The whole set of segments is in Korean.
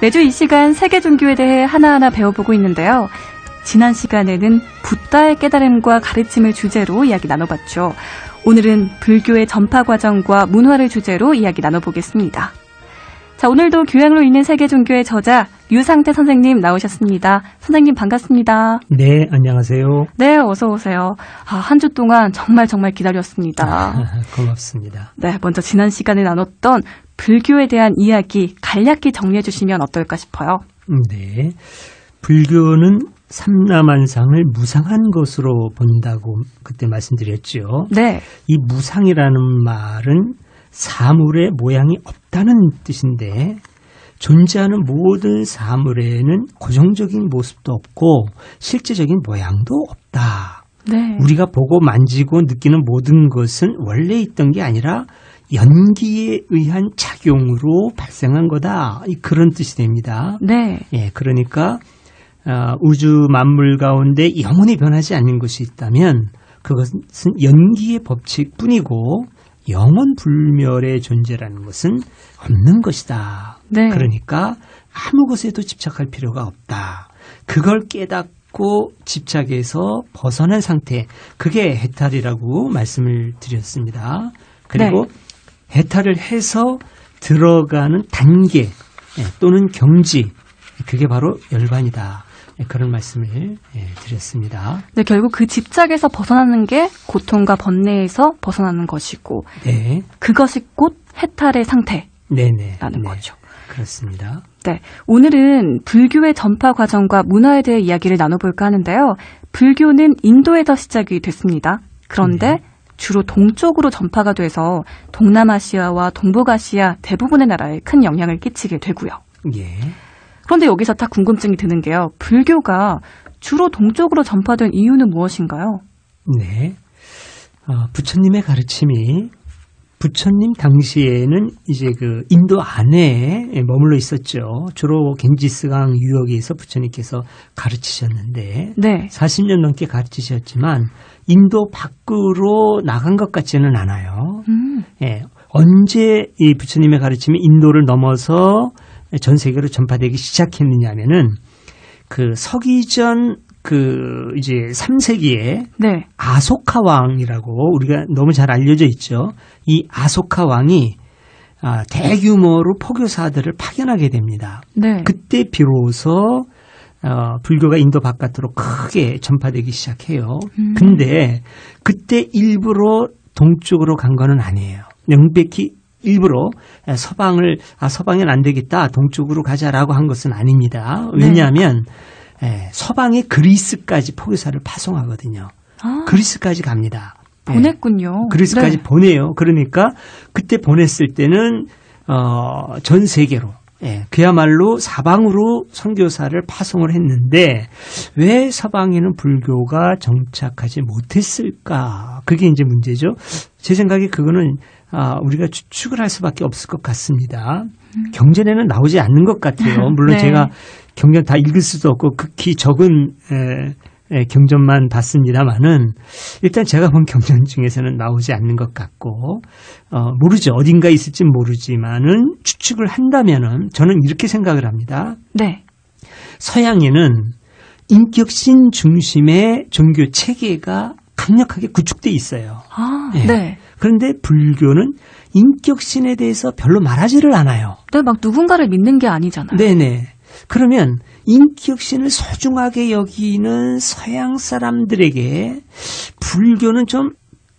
매주 이 시간 세계 종교에 대해 하나하나 배워보고 있는데요. 지난 시간에는 붓다의 깨달음과 가르침을 주제로 이야기 나눠봤죠. 오늘은 불교의 전파 과정과 문화를 주제로 이야기 나눠보겠습니다. 자, 오늘도 교양으로 읽는 세계 종교의 저자 유상태 선생님 나오셨습니다. 선생님 반갑습니다. 네, 안녕하세요. 네, 어서 오세요. 한 주 동안 정말 기다렸습니다. 고맙습니다. 네, 먼저 지난 시간에 나눴던 불교에 대한 이야기 간략히 정리해 주시면 어떨까 싶어요. 네, 불교는 삼라만상을 무상한 것으로 본다고 그때 말씀드렸죠. 네. 이 무상이라는 말은 사물의 모양이 없다는 뜻인데 존재하는 모든 사물에는 고정적인 모습도 없고 실제적인 모양도 없다. 네. 우리가 보고 만지고 느끼는 모든 것은 원래 있던 게 아니라 연기에 의한 작용으로 발생한 거다. 그런 뜻이 됩니다. 네. 예, 그러니까 우주 만물 가운데 영원히 변하지 않는 것이 있다면 그것은 연기의 법칙뿐이고 영원 불멸의 존재라는 것은 없는 것이다. 네. 그러니까 아무 것에도 집착할 필요가 없다. 그걸 깨닫고 집착해서 벗어난 상태, 그게 해탈이라고 말씀을 드렸습니다. 그리고 네. 해탈을 해서 들어가는 단계 또는 경지, 그게 바로 열반이다. 그런 말씀을 드렸습니다. 네, 결국 그 집착에서 벗어나는 게 고통과 번뇌에서 벗어나는 것이고, 네, 그것이 곧 해탈의 상태라는 네네, 거죠. 그렇습니다. 네, 오늘은 불교의 전파 과정과 문화에 대해 이야기를 나눠볼까 하는데요. 불교는 인도에서 시작이 됐습니다. 그런데 주로 동쪽으로 전파가 돼서 동남아시아와 동북아시아 대부분의 나라에 큰 영향을 끼치게 되고요. 예. 그런데 여기서 딱 궁금증이 드는 게요. 불교가 주로 동쪽으로 전파된 이유는 무엇인가요? 네. 부처님의 가르침이 부처님 당시에는 이제 그 인도 안에 머물러 있었죠. 주로 겐지스강 유역에서 부처님께서 가르치셨는데 네. 40년 넘게 가르치셨지만 인도 밖으로 나간 것 같지는 않아요. 예. 언제 이 부처님의 가르침이 인도를 넘어서 전 세계로 전파되기 시작했느냐면은 그 서기전 이제 3세기에 네. 아소카 왕이라고 우리가 너무 잘 알려져 있죠. 이 아소카 왕이 대규모로 포교사들을 파견하게 됩니다. 네. 그때 비로소 불교가 인도 바깥으로 크게 전파되기 시작해요. 근데 그때 일부러 동쪽으로 간 거는 아니에요. 명백히 일부러 서방은 안 되겠다, 동쪽으로 가자라고 한 것은 아닙니다. 왜냐하면 서방의 그리스까지 포교사를 파송하거든요. 그리스까지 갑니다. 보냈군요. 그리스까지 네. 보내요. 그러니까 그때 보냈을 때는 전 세계로 그야말로 사방으로 선교사를 파송을 했는데 왜 서방에는 불교가 정착하지 못했을까? 그게 이제 문제죠. 제 생각에 그거는 우리가 추측을 할 수밖에 없을 것 같습니다. 경전에는 나오지 않는 것 같아요. 물론 네. 제가 경전 다 읽을 수도 없고 극히 적은 경전만 봤습니다만은 일단 제가 본 경전 중에서는 나오지 않는 것 같고 모르죠. 어딘가 있을지 모르지만은 추측을 한다면은 저는 이렇게 생각을 합니다. 네. 서양에는 인격신 중심의 종교 체계가 강력하게 구축돼 있어요. 네. 그런데 불교는 인격신에 대해서 별로 말하지를 않아요. 네, 막 누군가를 믿는 게 아니잖아요. 네네. 그러면 인격신을 소중하게 여기는 서양 사람들에게 불교는 좀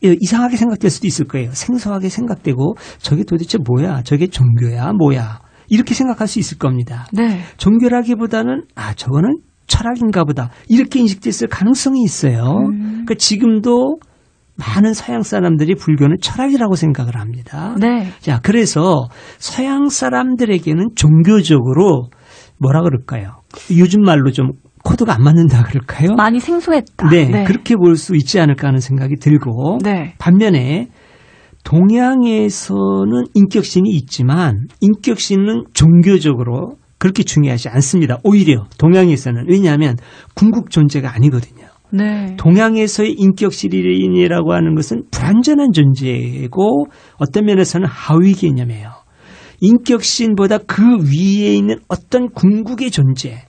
이상하게 생각될 수도 있을 거예요. 생소하게 생각되고 저게 도대체 뭐야? 저게 종교야? 뭐야? 이렇게 생각할 수 있을 겁니다. 네. 종교라기보다는 저거는 철학인가 보다. 이렇게 인식됐을 가능성이 있어요. 그러니까 지금도 많은 서양 사람들이 불교는 철학이라고 생각을 합니다. 네. 자, 그래서 서양 사람들에게는 종교적으로 뭐라 그럴까요? 요즘 말로 좀 코드가 안 맞는다 그럴까요? 많이 생소했다. 네, 그렇게 볼 수 있지 않을까 하는 생각이 들고 네. 반면에 동양에서는 인격신이 있지만 인격신은 종교적으로 그렇게 중요하지 않습니다. 오히려 동양에서는. 왜냐하면 궁극 존재가 아니거든요. 네. 동양에서의 인격신이라고 하는 것은 불완전한 존재고 어떤 면에서는 하위 개념이에요. 인격신보다 그 위에 있는 어떤 궁극의 존재,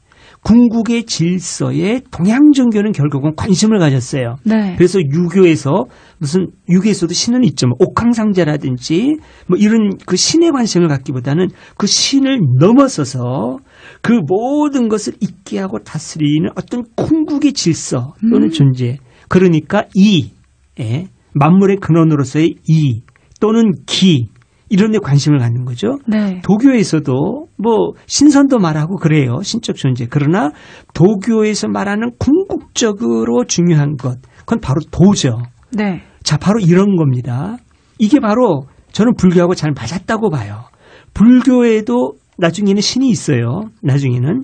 궁극의 질서에 동양종교는 결국은 관심을 가졌어요. 네. 그래서 유교에서도 신은 있죠. 뭐 옥황상제라든지 뭐 이런 그 신에 관심을 갖기보다는 그 신을 넘어서서 그 모든 것을 있게 하고 다스리는 어떤 궁극의 질서 또는 존재. 그러니까 만물의 근원으로서의 이 또는 기 이런 데 관심을 갖는 거죠. 네. 도교에서도 뭐 신선도 말하고 그래요. 신적 존재. 그러나 도교에서 말하는 궁극적으로 중요한 것, 그건 바로 도죠. 네. 자, 바로 이런 겁니다. 이게 바로 저는 불교하고 잘 맞았다고 봐요. 불교에도 나중에는 신이 있어요. 나중에는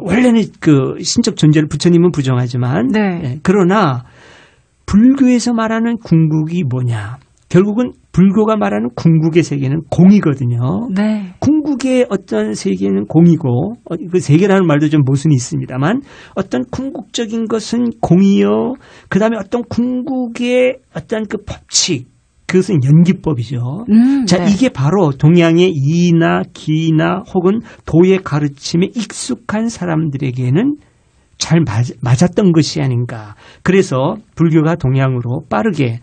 원래는 그 신적 존재를 부처님은 부정하지만 네. 그러나 불교에서 말하는 궁극이 뭐냐? 결국은 불교가 말하는 궁극의 세계는 공이거든요. 네. 궁극의 어떤 세계는 공이고 그 세계라는 말도 좀 모순이 있습니다만 어떤 궁극적인 것은 공이요. 그다음에 어떤 궁극의 어떤 그 법칙 그것은 연기법이죠. 자, 네. 이게 바로 동양의 이나 기나 혹은 도의 가르침에 익숙한 사람들에게는 잘 맞았던 것이 아닌가. 그래서 불교가 동양으로 빠르게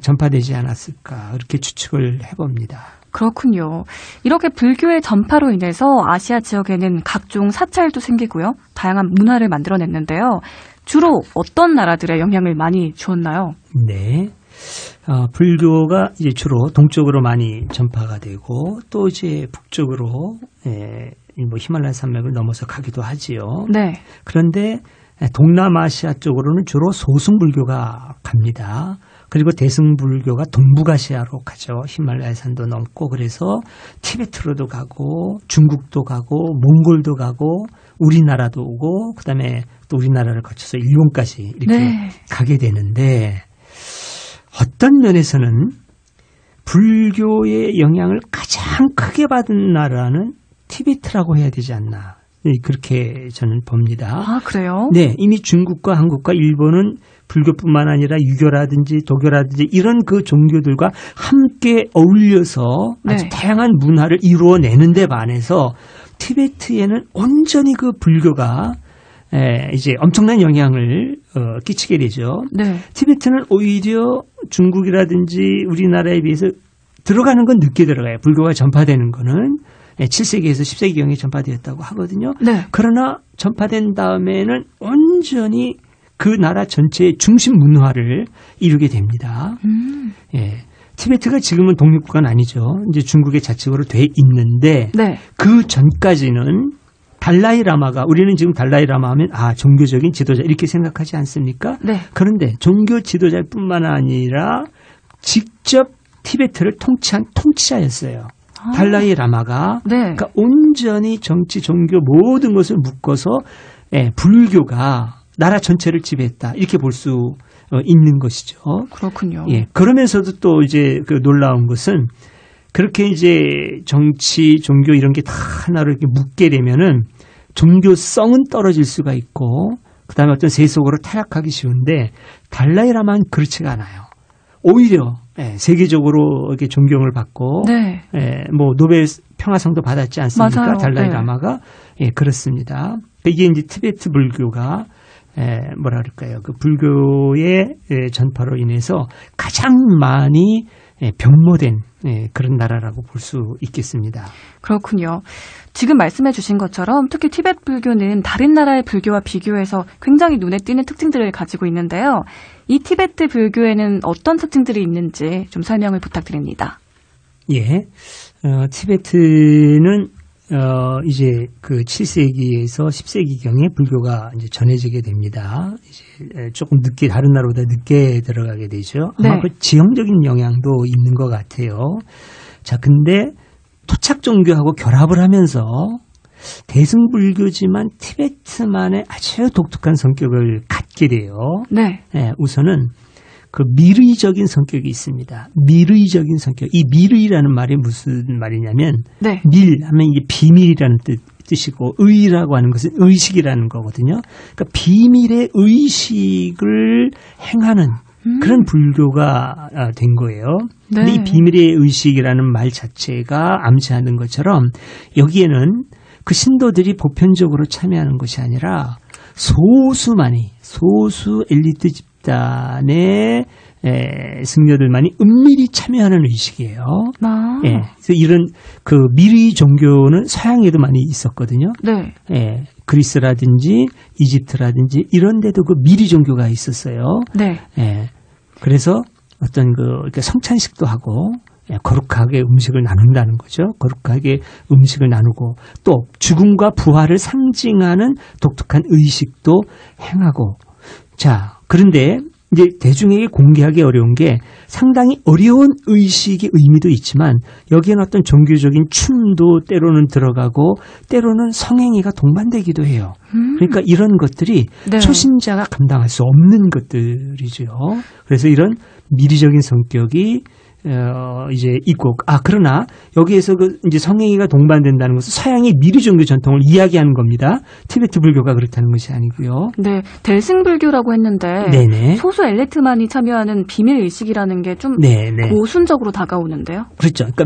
전파되지 않았을까 그렇게 추측을 해봅니다. 그렇군요. 이렇게 불교의 전파로 인해서 아시아 지역에는 각종 사찰도 생기고요. 다양한 문화를 만들어냈는데요. 주로 어떤 나라들의 영향을 많이 주었나요? 네. 불교가 이제 주로 동쪽으로 많이 전파가 되고 또 이제 북쪽으로 뭐 히말라야 산맥을 넘어서 가기도 하지요. 네. 그런데 동남아시아 쪽으로는 주로 소승불교가 갑니다. 그리고 대승불교가 동북아시아로 가죠. 히말라야 산도 넘고 그래서 티베트로도 가고 중국도 가고 몽골도 가고 우리나라도 오고 그다음에 또 우리나라를 거쳐서 일본까지 이렇게 네. 가게 되는데 어떤 면에서는 불교의 영향을 가장 크게 받은 나라는 티베트라고 해야 되지 않나. 그렇게 저는 봅니다. 아, 그래요? 네, 이미 중국과 한국과 일본은 불교뿐만 아니라 유교라든지 도교라든지 이런 그 종교들과 함께 어울려서 아주 네. 다양한 문화를 이루어내는 데 반해서 티베트에는 온전히 그 불교가 이제 엄청난 영향을 끼치게 되죠. 네. 티베트는 오히려 중국이라든지 우리나라에 비해서 들어가는 건 늦게 들어가요. 불교가 전파되는 거는 7세기에서 10세기경에 전파되었다고 하거든요. 네. 그러나 전파된 다음에는 온전히 그 나라 전체의 중심 문화를 이루게 됩니다. 예. 티베트가 지금은 독립국가는 아니죠. 이제 중국의 자치구로 돼 있는데 네. 그 전까지는 달라이 라마가 우리는 지금 달라이 라마 하면 종교적인 지도자 이렇게 생각하지 않습니까? 네. 그런데 종교 지도자뿐만 아니라 직접 티베트를 통치한 통치자였어요. 달라이 라마가 네. 그러니까 온전히 정치, 종교 모든 것을 묶어서 불교가 나라 전체를 지배했다 이렇게 볼 수 있는 것이죠. 그렇군요. 예, 그러면서도 또 이제 그 놀라운 것은 그렇게 이제 정치, 종교 이런 게 다 하나로 이렇게 묶게 되면은 종교성은 떨어질 수가 있고 그다음에 어떤 세속으로 타락하기 쉬운데 달라이 라마는 그렇지가 않아요. 오히려 세계적으로 이렇게 존경을 받고 네. 뭐 노벨 평화상도 받았지 않습니까? 맞아요. 달라이 네. 라마가 그렇습니다. 이게 이제 티베트 불교가 뭐라 그럴까요? 그 불교의 전파로 인해서 가장 많이 변모된 그런 나라라고 볼 수 있겠습니다. 그렇군요. 지금 말씀해 주신 것처럼 특히 티베트 불교는 다른 나라의 불교와 비교해서 굉장히 눈에 띄는 특징들을 가지고 있는데요. 이 티베트 불교에는 어떤 특징들이 있는지 좀 설명을 부탁드립니다. 예. 티베트는 이제 그 7세기에서 10세기경에 불교가 이제 전해지게 됩니다. 이제 조금 늦게 다른 나라보다 늦게 들어가게 되죠. 아마 네. 그 지형적인 영향도 있는 것 같아요. 자, 근데 토착 종교하고 결합을 하면서 대승불교지만 티베트만의 아주 독특한 성격을 갖게 돼요. 네. 우선은 그 미르이적인 성격이 있습니다. 미르이적인 성격. 이 미르이라는 말이 무슨 말이냐면 네. 밀 하면 이게 비밀이라는 뜻이고 의라고 하는 것은 의식이라는 거거든요. 그러니까 비밀의 의식을 행하는 그런 불교가 된 거예요. 네. 근데 이 비밀의 의식이라는 말 자체가 암시하는 것처럼 여기에는 그 신도들이 보편적으로 참여하는 것이 아니라 소수 엘리트 집단의 승려들만이 은밀히 참여하는 의식이에요. 예. 그래서 이런 그 미리 종교는 서양에도 많이 있었거든요. 네. 예. 그리스라든지 이집트라든지 이런 데도 그 미리 종교가 있었어요. 네. 예. 그래서 어떤 이렇게 성찬식도 하고 거룩하게 음식을 나눈다는 거죠. 거룩하게 음식을 나누고 또 죽음과 부활을 상징하는 독특한 의식도 행하고. 자, 그런데 이제 대중에게 공개하기 어려운 게 상당히 어려운 의식의 의미도 있지만 여기에는 어떤 종교적인 춤도 때로는 들어가고 때로는 성행위가 동반되기도 해요. 그러니까 이런 것들이 네. 초신자가 감당할 수 없는 것들이죠. 그래서 이런 미리적인 성격이 이제 있고, 그러나 여기에서 이제 성행위가 동반된다는 것은 서양의 미리 종교 전통을 이야기하는 겁니다. 티베트 불교가 그렇다는 것이 아니고요. 네, 델승불교라고 했는데 네네. 소수 엘리트만이 참여하는 비밀 의식이라는 게 좀 고순적으로 다가오는데요. 그렇죠. 그러니까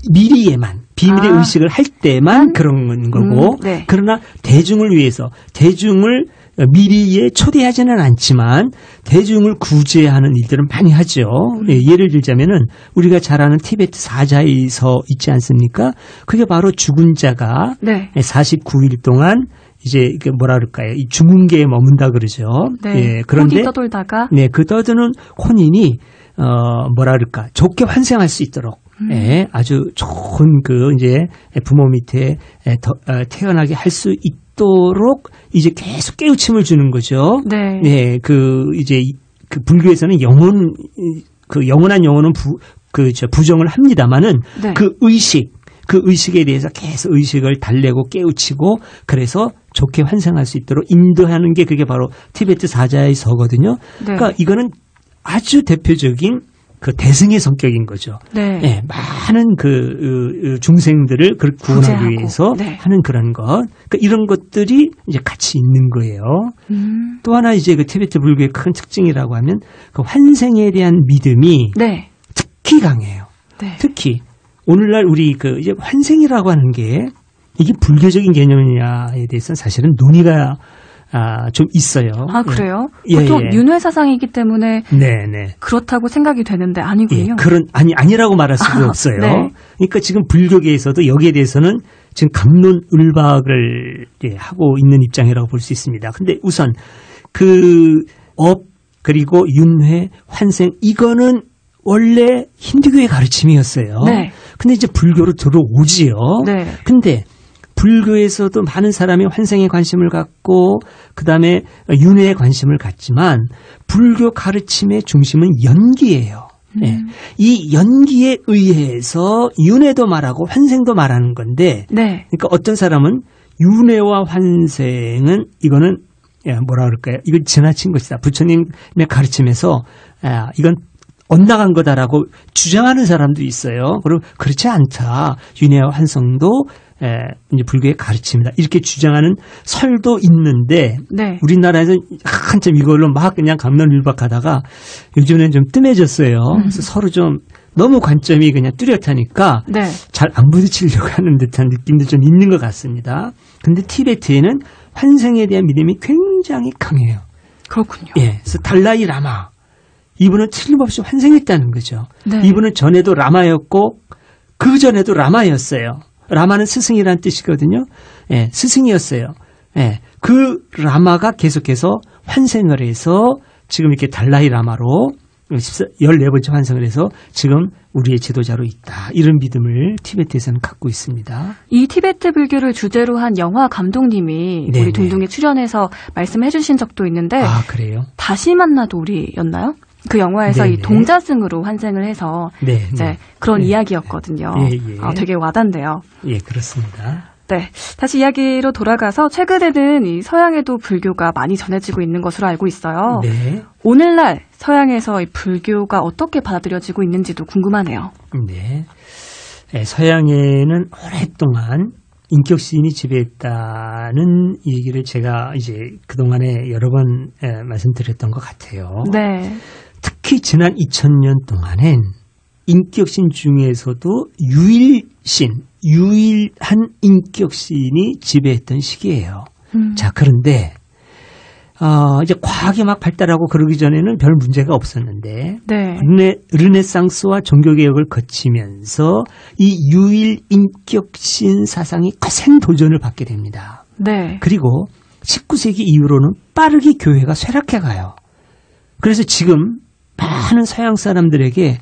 미리에만 비밀의 의식을 할 때만 그런 거고, 네. 그러나 대중을 위해서 대중을 미리에 초대하지는 않지만 대중을 구제하는 일들은 많이 하죠. 예를 들자면은 우리가 잘 아는 티베트 사자에서 있지 않습니까? 그게 바로 죽은 자가 49일 동안 이제 뭐라 그럴까요? 이 죽음계에 머문다 그러죠. 네. 예, 그런데 혼이 떠돌다가 그 떠드는 혼인이 뭐라 그럴까? 좋게 환생할 수 있도록 예, 아주 좋은 이제 부모 밑에 태어나게 할 수 있도록 이제 계속 깨우침을 주는 거죠. 네. 네, 이제 불교에서는 영원한 영혼은 부정을 합니다만은 네. 그 의식에 대해서 계속 의식을 달래고 깨우치고 그래서 좋게 환생할 수 있도록 인도하는 게 그게 바로 티베트 사자의 서거든요. 네. 그러니까 이거는 아주 대표적인 대승의 성격인 거죠. 네. 네, 많은 중생들을 구원하기 위해서 하는 그런 것. 그러니까 이런 것들이 이제 같이 있는 거예요. 또 하나 이제 티베트 불교의 큰 특징이라고 하면 환생에 대한 믿음이 특히 강해요. 네. 특히 오늘날 우리 이제 환생이라고 하는 게 이게 불교적인 개념이냐에 대해서는 사실은 논의가 좀 있어요. 아, 그래요? 보통 윤회 사상이기 때문에 그렇다고 생각이 되는데 아니군요. 아니라고 말할 수도 없어요. 네. 그러니까 지금 불교계에서도 여기에 대해서는 지금 갑론을박을 하고 있는 입장이라고 볼 수 있습니다. 근데 우선 그리고 윤회, 환생 이거는 원래 힌두교의 가르침이었어요. 네. 근데 이제 불교로 들어오지요. 네. 근데 불교에서도 많은 사람이 환생에 관심을 갖고 그다음에 윤회에 관심을 갖지만 불교 가르침의 중심은 연기예요. 네. 이 연기에 의해서 윤회도 말하고 환생도 말하는 건데 그러니까 어떤 사람은 윤회와 환생은 이거는 뭐라 그럴까요? 이건 지나친 것이다. 부처님의 가르침에서 이건 엇나간 거다라고 주장하는 사람도 있어요. 그리고 그렇지 않다. 윤회와 환생도 이제 불교의 가르침이다. 이렇게 주장하는 설도 있는데 우리나라에서 한참 이걸로 막 그냥 갑론을박하다가 요즘에는 좀 뜸해졌어요. 그래서 서로 좀 너무 관점이 그냥 뚜렷하니까 잘 안 부딪히려고 하는 듯한 느낌도 좀 있는 것 같습니다. 근데 티베트에는 환생에 대한 믿음이 굉장히 강해요. 그렇군요. 예, 그래서 달라이 라마 이분은 틀림없이 환생했다는 거죠. 이분은 전에도 라마였고 그 전에도 라마였어요. 라마는 스승이라는 뜻이거든요. 예, 스승이었어요. 예, 그 라마가 계속해서 환생을 해서 지금 이렇게 달라이 라마로 14번째 환생을 해서 지금 우리의 지도자로 있다. 이런 믿음을 티베트에서는 갖고 있습니다. 이 티베트 불교를 주제로 한 영화 감독님이 우리 둥둥에 출연해서 말씀해 주신 적도 있는데 그래요? 다시 만나도 우리였나요? 그 영화에서 이 동자승으로 환생을 해서 이제 그런 이야기였거든요. 되게 와닿네요. 예, 그렇습니다. 네, 다시 이야기로 돌아가서 최근에는 이 서양에도 불교가 많이 전해지고 있는 것으로 알고 있어요. 오늘날 서양에서 이 불교가 어떻게 받아들여지고 있는지도 궁금하네요. 네, 서양에는 오랫동안 인격신이 지배했다는 얘기를 제가 이제 그동안에 여러 번 말씀드렸던 것 같아요. 네. 특히 지난 2000년 동안엔 인격신 중에서도 유일한 인격신이 지배했던 시기예요. 자, 그런데 이제 과학이 막 발달하고 그러기 전에는 별 문제가 없었는데 네. 르네상스와 종교개혁을 거치면서 이 유일 인격신 사상이 거센 도전을 받게 됩니다. 네. 그리고 19세기 이후로는 빠르게 교회가 쇠락해 가요. 그래서 지금 많은 서양 사람들에게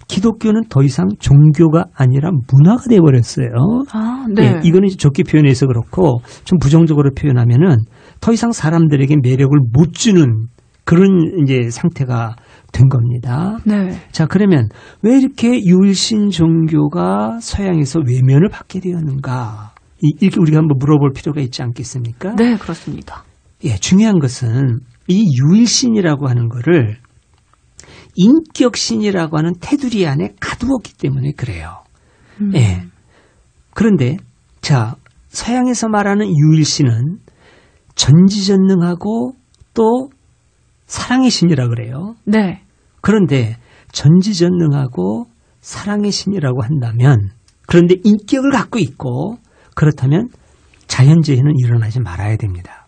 기독교는 더 이상 종교가 아니라 문화가 돼버렸어요. 아, 네. 예, 이거는 좋게 표현해서 그렇고 좀 부정적으로 표현하면은 더 이상 사람들에게 매력을 못 주는 그런 이제 상태가 된 겁니다. 네. 자, 그러면 왜 이렇게 유일신 종교가 서양에서 외면을 받게 되었는가? 이렇게 우리가 한번 물어볼 필요가 있지 않겠습니까? 네, 그렇습니다. 예, 중요한 것은 이 유일신이라고 하는 거를 인격신이라고 하는 테두리 안에 가두었기 때문에 그래요. 예. 그런데 자, 서양에서 말하는 유일신은 전지전능하고 또 사랑의 신이라 그래요. 네. 그런데 전지전능하고 사랑의 신이라고 한다면 그런데 인격을 갖고 있고 그렇다면 자연재해는 일어나지 말아야 됩니다.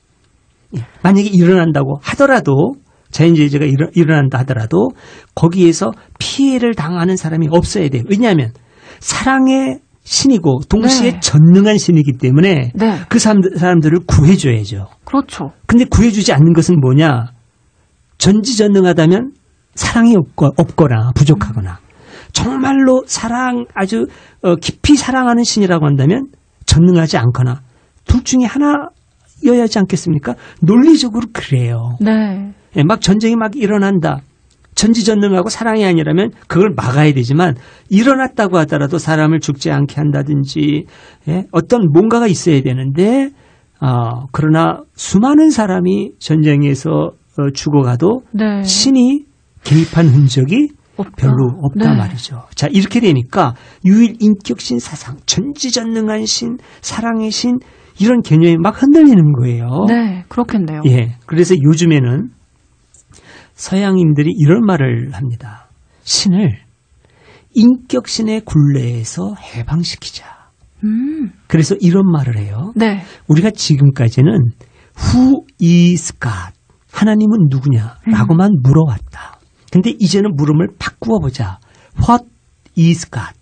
예. 만약에 일어난다고 하더라도 자연재해가 일어난다 하더라도 거기에서 피해를 당하는 사람이 없어야 돼요. 왜냐하면 사랑의 신이고 동시에 네. 전능한 신이기 때문에 네. 그 사람들을 구해줘야죠. 그렇죠. 근데 구해주지 않는 것은 뭐냐? 전지전능하다면 사랑이 없거나 부족하거나 정말로 아주 깊이 사랑하는 신이라고 한다면 전능하지 않거나 둘 중에 하나여야 하지 않겠습니까? 논리적으로 그래요. 네. 예, 막 전쟁이 막 일어난다. 전지전능하고 사랑이 아니라면 그걸 막아야 되지만 일어났다고 하더라도 사람을 죽지 않게 한다든지 예, 어떤 뭔가가 있어야 되는데 그러나 수많은 사람이 전쟁에서 죽어가도 네. 신이 개입한 흔적이 별로 없다 네. 말이죠. 자, 이렇게 되니까 유일 인격신 사상, 전지전능한 신, 사랑의 신 이런 개념이 막 흔들리는 거예요. 네, 그렇겠네요. 예, 그래서 요즘에는 서양인들이 이런 말을 합니다. 신을 인격신의 굴레에서 해방시키자. 그래서 이런 말을 해요. 네. 우리가 지금까지는 Who is God? 하나님은 누구냐라고만 물어왔다. 근데 이제는 물음을 바꾸어 보자. What is God?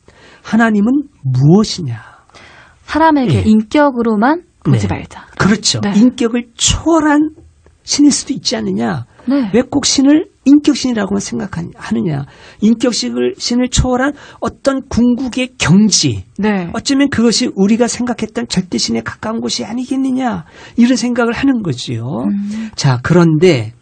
하나님은 무엇이냐? 사람에게 예. 인격으로만 보지 네. 말자. 그렇죠. 네. 인격을 초월한 신일 수도 있지 않느냐? 네. 왜 꼭 신을 인격신이라고만 생각하느냐? 인격신을 초월한 어떤 궁극의 경지. 네. 어쩌면 그것이 우리가 생각했던 절대신에 가까운 곳이 아니겠느냐? 이런 생각을 하는 거지요. 자, 그런데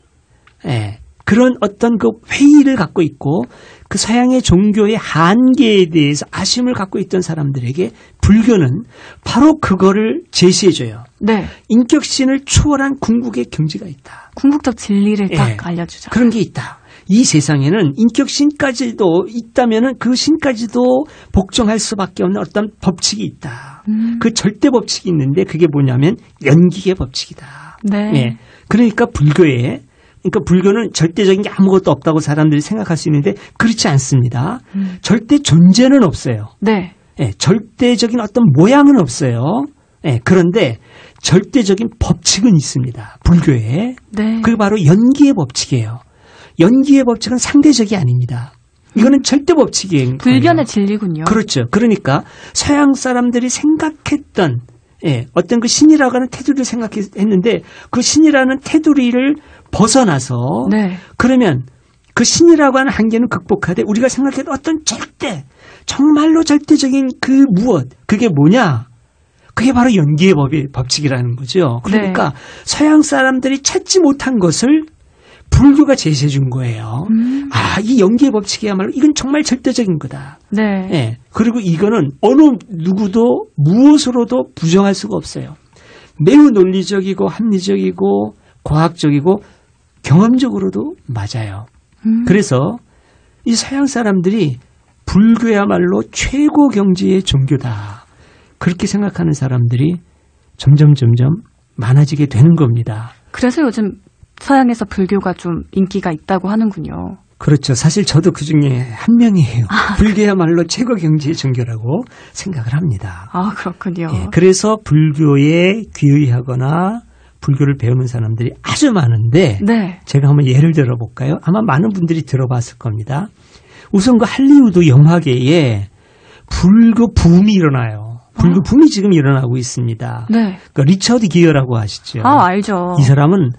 그런 어떤 그 회의를 갖고 있고 그 서양의 종교의 한계에 대해서 아쉬움을 갖고 있던 사람들에게 불교는 바로 그거를 제시해줘요. 네. 인격신을 초월한 궁극의 경지가 있다. 궁극적 진리를 딱 예. 알려주죠. 그런 게 있다. 이 세상에는 인격신까지도 있다면은 그 신까지도 복종할 수밖에 없는 어떤 법칙이 있다. 그 절대 법칙이 있는데 그게 뭐냐면 연기의 법칙이다. 네. 예. 그러니까 불교는 절대적인 게 아무것도 없다고 사람들이 생각할 수 있는데 그렇지 않습니다. 절대 존재는 없어요. 네. 예, 절대적인 어떤 모양은 없어요. 예, 그런데 절대적인 법칙은 있습니다. 불교에. 네. 그게 바로 연기의 법칙이에요. 연기의 법칙은 상대적이 아닙니다. 이거는 절대 법칙이에요. 불견의 진리군요. 그렇죠. 그러니까 서양 사람들이 생각했던 어떤 그 신이라고 하는 테두리를 생각했는데 그 신이라는 테두리를 벗어나서 네. 그러면 그 신이라고 하는 한계는 극복하되 우리가 생각했던 어떤 정말로 절대적인 그 무엇 그게 뭐냐? 그게 바로 연기의 법칙이라는 거죠. 그러니까 네. 서양 사람들이 찾지 못한 것을 불교가 제시해 준 거예요. 이 연기의 법칙이야말로 이건 정말 절대적인 거다. 네. 예. 그리고 이거는 어느 누구도 무엇으로도 부정할 수가 없어요. 매우 논리적이고 합리적이고 과학적이고 경험적으로도 맞아요. 그래서 이 서양 사람들이 불교야말로 최고 경지의 종교다. 그렇게 생각하는 사람들이 점점 많아지게 되는 겁니다. 그래서 요즘 서양에서 불교가 좀 인기가 있다고 하는군요. 그렇죠. 사실 저도 그 중에 한 명이에요. 불교야말로 최고 경지의 종교라고 생각을 합니다. 아, 그렇군요. 예, 그래서 불교에 귀의하거나 불교를 배우는 사람들이 아주 많은데 네. 제가 한번 예를 들어볼까요? 아마 많은 분들이 들어봤을 겁니다. 우선 그 할리우드 영화계에 불교 붐이 일어나요. 불교 붐이 지금 일어나고 있습니다. 네. 그 리처드 기어라고 아시죠? 아, 알죠. 이 사람은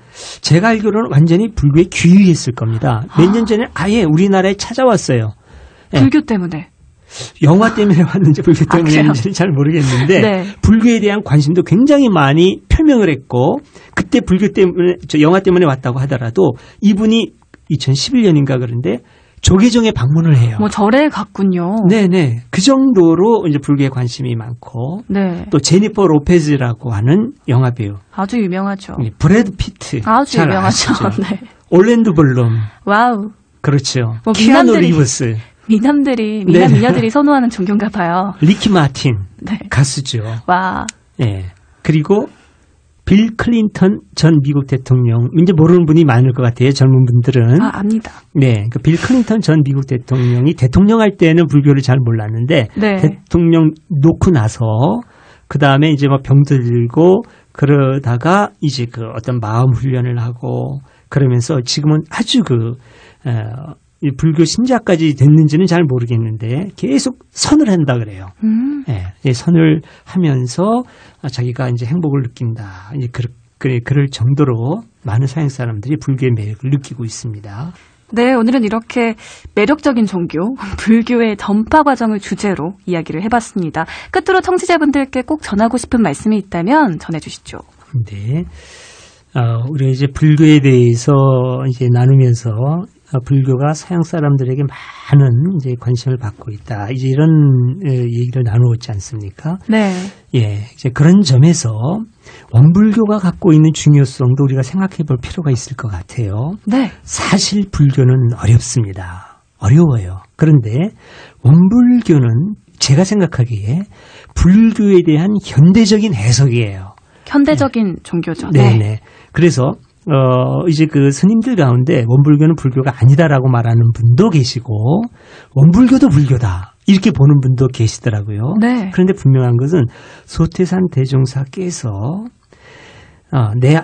제가 알기로는 완전히 불교에 귀의했을 겁니다. 몇 년 전에 아예 우리나라에 찾아왔어요. 불교 때문에. 영화 때문에 왔는지 불교 때문에 왔는지는 잘 모르겠는데 네. 불교에 대한 관심도 굉장히 많이 표명을 했고 그때 불교 때문에 영화 때문에 왔다고 하더라도 이분이 2011년인가 그런데 조계종에 방문을 해요. 뭐 절에 갔군요. 네네. 그 정도로 이제 불교에 관심이 많고 네. 또 제니퍼 로페즈라고 하는 영화 배우. 아주 유명하죠. 브래드 피트. 아주 잘 유명하죠. 아시죠? 네. 올랜도 블룸. 와우. 그렇죠. 뭐 키아누 리브스. 미남미녀들이 선호하는 종교인가 봐요. 리키 마틴. 네. 가수죠. 와. 예. 그리고 빌 클린턴 전 미국 대통령. 이제 모르는 분이 많을 것 같아요. 젊은 분들은. 아, 압니다. 네. 그 빌 클린턴 전 미국 대통령이 대통령할 때는 불교를 잘 몰랐는데 네. 대통령 놓고 나서 그다음에 이제 막 병들 들고 그러다가 이제 그 어떤 마음 훈련을 하고 그러면서 지금은 아주 이 불교 신자까지 됐는지는 잘 모르겠는데 계속 선을 한다 그래요. 예, 선을 하면서 자기가 이제 행복을 느낀다. 이제 그럴 정도로 많은 서양 사람들이 불교의 매력을 느끼고 있습니다. 네, 오늘은 이렇게 매력적인 종교, 불교의 전파 과정을 주제로 이야기를 해봤습니다. 끝으로 청취자분들께 꼭 전하고 싶은 말씀이 있다면 전해주시죠. 네. 우리가 이제 불교에 대해서 이제 나누면서 불교가 서양 사람들에게 많은 이제 관심을 받고 있다. 이제 이런 얘기를 나누었지 않습니까? 네. 예. 이제 그런 점에서 원불교가 갖고 있는 중요성도 우리가 생각해 볼 필요가 있을 것 같아요. 네. 사실 불교는 어렵습니다. 어려워요. 그런데 원불교는 제가 생각하기에 불교에 대한 현대적인 해석이에요. 현대적인 종교죠. 네네. 네. 그래서 이제 그 스님들 가운데 원불교는 불교가 아니다라고 말하는 분도 계시고 원불교도 불교다 이렇게 보는 분도 계시더라고요. 네. 그런데 분명한 것은 소태산 대종사께서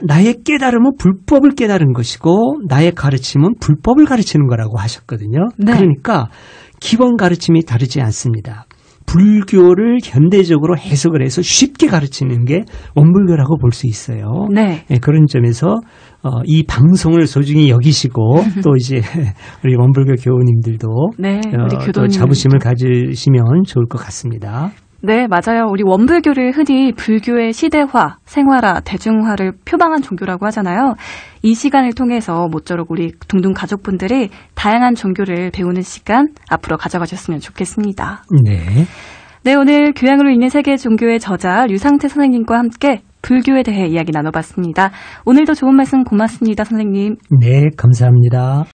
나의 깨달음은 불법을 깨달은 것이고 나의 가르침은 불법을 가르치는 거라고 하셨거든요. 네. 그러니까 기본 가르침이 다르지 않습니다. 불교를 현대적으로 해석을 해서 쉽게 가르치는 게 원불교라고 볼 수 있어요. 네. 네, 그런 점에서 이 방송을 소중히 여기시고 또 이제 우리 원불교 교우님들도 네, 우리 또 교도님 자부심을 가지시면 좋을 것 같습니다. 네, 맞아요. 우리 원불교를 흔히 불교의 시대화, 생활화, 대중화를 표방한 종교라고 하잖아요. 이 시간을 통해서 모쪼록 우리 둥둥 가족분들이 다양한 종교를 배우는 시간 앞으로 가져가셨으면 좋겠습니다. 네. 네, 오늘 교양으로 있는 세계 종교의 저자 류상태 선생님과 함께 불교에 대해 이야기 나눠봤습니다. 오늘도 좋은 말씀 고맙습니다, 선생님. 네, 감사합니다.